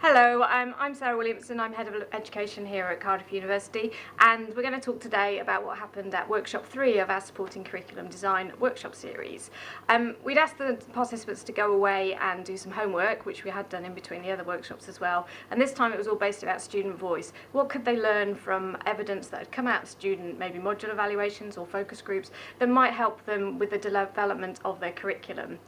Hello, I'm Sarah Williamson. I'm Head of Education here at Cardiff University, and we're going to talk today about what happened at Workshop 3 of our Supporting Curriculum Design workshop series. We'd asked the participants to go away and do some homework, which we had done in between the other workshops as well, and this time it was all based about student voice. What could they learn from evidence that had come out of student, maybe module evaluations or focus groups, that might help them with the development of their curriculum?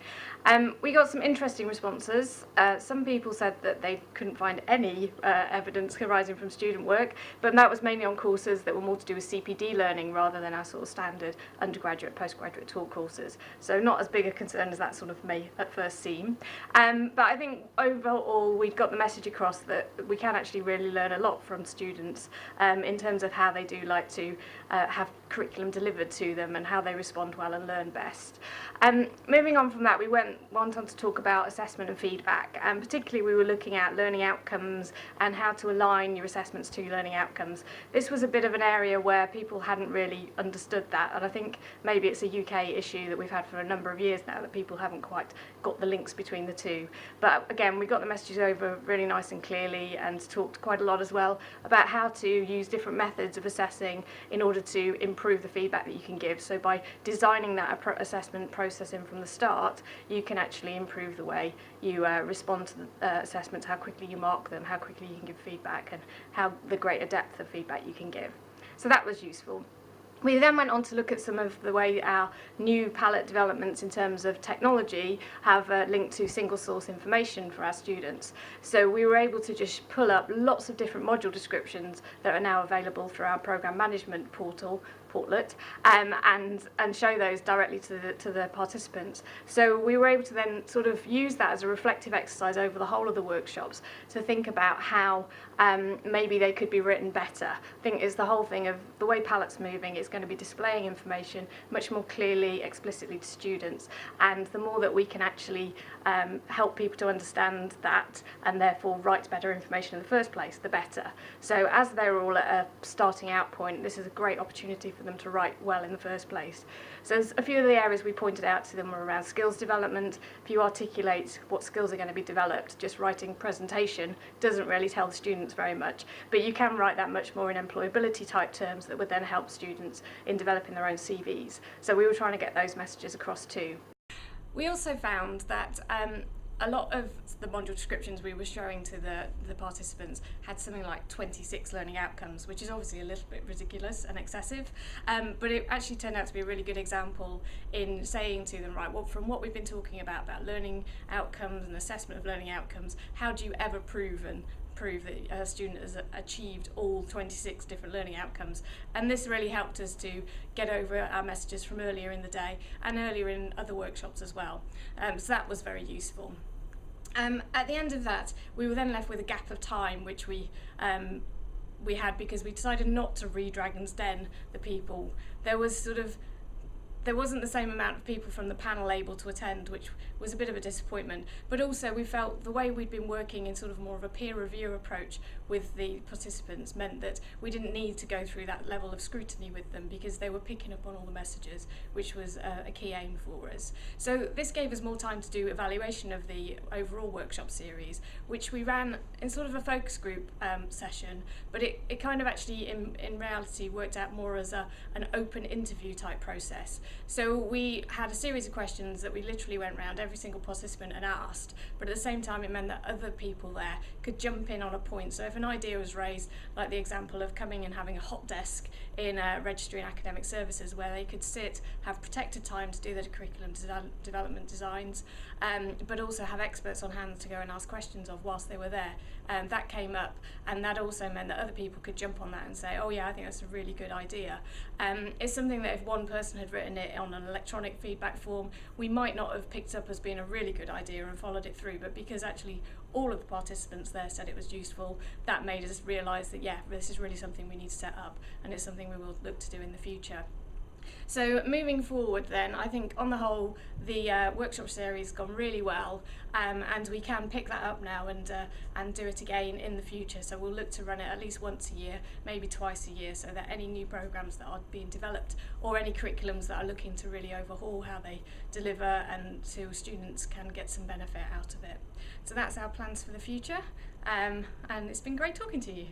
We got some interesting responses. Some people said that they couldn't find any evidence arising from student work, but that was mainly on courses that were more to do with CPD learning rather than our sort of standard undergraduate, postgraduate taught courses. So not as big a concern as that sort of may at first seem. But I think overall we've got the message across that we can actually really learn a lot from students in terms of how they do like to have curriculum delivered to them and how they respond well and learn best. Moving on from that, we went on to talk about assessment and feedback, and particularly we were looking at learning outcomes and how to align your assessments to your learning outcomes. This was a bit of an area where people hadn't really understood that, and I think maybe it's a UK issue that we've had for a number of years now, that people haven't quite got the links between the two. But again, we got the messages over really nice and clearly, and talked quite a lot as well about how to use different methods of assessing in order to improve the feedback that you can give. So by designing that assessment process in from the start, you can actually improve the way you respond to the assessments, how quickly you mark them, how quickly you can give feedback, and how the greater depth of feedback you can give. So that was useful. We then went on to look at some of the way our new palette developments in terms of technology have linked to single source information for our students. So we were able to just pull up lots of different module descriptions that are now available through our program management portlet, and show those directly to the participants. So we were able to then sort of use that as a reflective exercise over the whole of the workshops to think about how maybe they could be written better. I think is the whole thing of the way Palette's moving. It's going to be displaying information much more clearly, explicitly to students, and the more that we can actually help people to understand that and therefore write better information in the first place, the better. So as they're all at a starting out point, this is a great opportunity for them to write well in the first place. So a few of the areas we pointed out to them were around skills development. If you articulate what skills are going to be developed, just writing presentation doesn't really tell the students very much, but you can write that much more in employability type terms that would then help students in developing their own CVs. So we were trying to get those messages across too. We also found that a lot of the module descriptions we were showing to the participants had something like 26 learning outcomes, which is obviously a little bit ridiculous and excessive, but it actually turned out to be a really good example in saying to them, right, well, from what we've been talking about learning outcomes and assessment of learning outcomes, how do you ever prove that a student has achieved all 26 different learning outcomes? And this really helped us to get over our messages from earlier in the day and earlier in other workshops as well. So that was very useful. At the end of that, we were then left with a gap of time, which we had because we decided not to re-Dragon's Den the people. There wasn't the same amount of people from the panel able to attend, which was a bit of a disappointment. But also we felt the way we'd been working in sort of more of a peer review approach with the participants meant that we didn't need to go through that level of scrutiny with them because they were picking up on all the messages, which was a key aim for us. So this gave us more time to do evaluation of the overall workshop series, which we ran in sort of a focus group session, but it kind of actually in reality worked out more as an open interview type process. So we had a series of questions that we literally went round every single participant and asked, but at the same time it meant that other people there could jump in on a point. So if an idea was raised, like the example of coming and having a hot desk in registry and academic services where they could sit, have protected time to do their curriculum development designs, but also have experts on hand to go and ask questions of whilst they were there. That came up, and that also meant that other people could jump on that and say, oh yeah, I think that's a really good idea. It's something that if one person had written it on an electronic feedback form, we might not have picked up as being a really good idea and followed it through, but because actually all of the participants there said it was useful, that made us realise that yeah, this is really something we need to set up, and it's something we will look to do in the future. So moving forward then, I think on the whole the workshop series has gone really well, and we can pick that up now and do it again in the future. So we'll look to run it at least once a year, maybe twice a year, so that any new programmes that are being developed or any curriculums that are looking to really overhaul how they deliver and so students can get some benefit out of it. So that's our plans for the future, and it's been great talking to you.